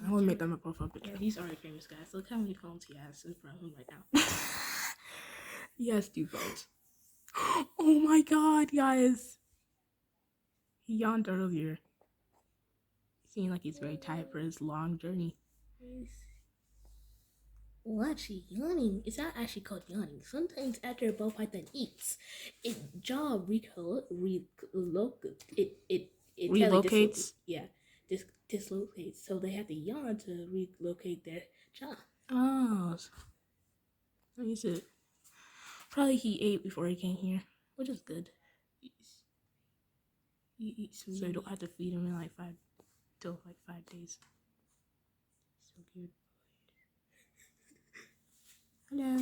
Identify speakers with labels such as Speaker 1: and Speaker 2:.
Speaker 1: I want to make that my profile picture.
Speaker 2: Yeah, he's already famous, guys. Look how many phones he has in front of him right now.
Speaker 1: He has 2 phones. Oh my god, guys. He yawned earlier. He seemed like he's very tired for his long journey.
Speaker 2: Well, actually, yawning is not actually called yawning. Sometimes after a ball python eats, its jaw
Speaker 1: Relocates?
Speaker 2: Dislocates. So they have to yawn to relocate their jaw.
Speaker 1: Oh. So he said, probably he ate before he came here, which is good. He eats, so you don't have to feed him in like 5 days. So good. Hello.